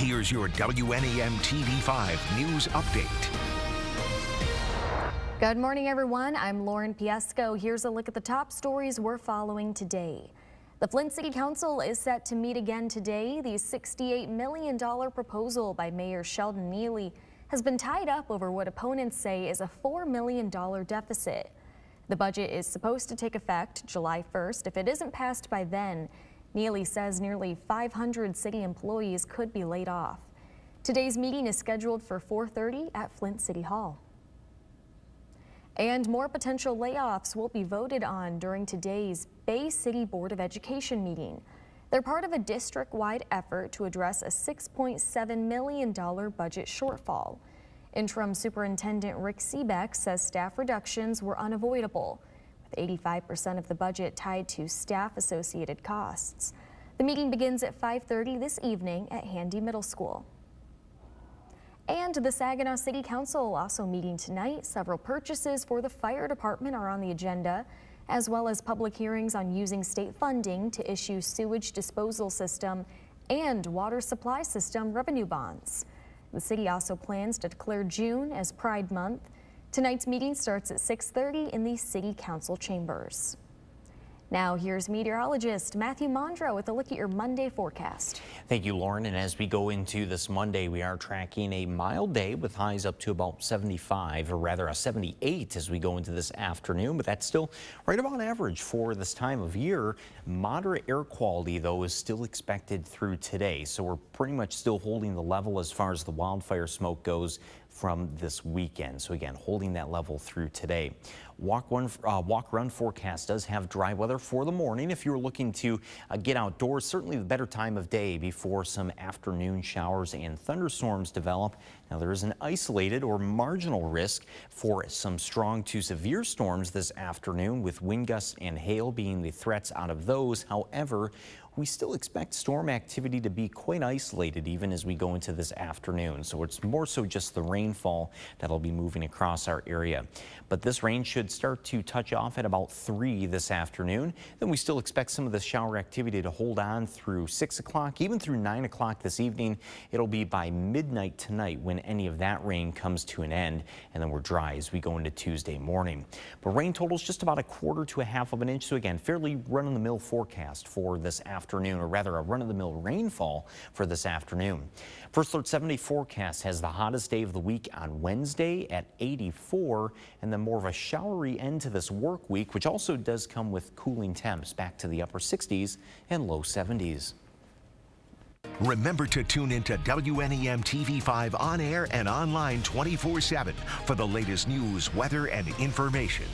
Here's your WNEM TV5 News Update. Good morning, everyone. I'm Lauren Piesco. Here's a look at the top stories we're following today. The Flint City Council is set to meet again today. The $68 million proposal by Mayor Sheldon Neely has been tied up over what opponents say is a $4 million deficit. The budget is supposed to take effect July 1st. If it isn't passed by then, Neely says nearly 500 city employees could be laid off. Today's meeting is scheduled for 4:30 at Flint City Hall. And more potential layoffs will be voted on during today's Bay City Board of Education meeting. They're part of a district-wide effort to address a $6.7 million budget shortfall. Interim Superintendent Rick Seebeck says staff reductions were unavoidable, with 85% of the budget tied to staff-associated costs. The meeting begins at 5:30 this evening at Handy Middle School. And the Saginaw City Council also meeting tonight. Several purchases for the fire department are on the agenda, as well as public hearings on using state funding to issue sewage disposal system and water supply system revenue bonds. The city also plans to declare June as Pride Month. Tonight's meeting starts at 6:30 in the City Council chambers. Now here's meteorologist Matthew Mondro with a look at your Monday forecast. Thank you, Lauren. And as we go into this Monday, we are tracking a mild day with highs up to about 75, or rather a 78 as we go into this afternoon. But that's still right about average for this time of year. Moderate air quality, though, is still expected through today. So we're pretty much still holding the level as far as the wildfire smoke goes from this weekend. So again, holding that level through today. Walk-run forecast does have dry weather for the morning. If you're looking to get outdoors, certainly the better time of day before some afternoon showers and thunderstorms develop. Now there is an isolated or marginal risk for some strong to severe storms this afternoon, with wind gusts and hail being the threats out of those. However, we still expect storm activity to be quite isolated even as we go into this afternoon. So it's more so just the rainfall that'll be moving across our area. But this rain should start to touch off at about 3 this afternoon. Then we still expect some of the shower activity to hold on through 6 o'clock, even through 9 o'clock this evening. It'll be by midnight tonight when any of that rain comes to an end, and then we're dry as we go into Tuesday morning. But rain totals just about 1/4 to 1/2 of an inch. So again, fairly run-of-the-mill forecast for this afternoon, or rather a run-of-the-mill rainfall for this afternoon. First Alert 7-day forecast has the hottest day of the week on Wednesday at 84, and then more of a showery end to this work week, which also does come with cooling temps back to the upper 60s and low 70s. Remember to tune into WNEM TV5 on air and online 24/7 for the latest news, weather, and information.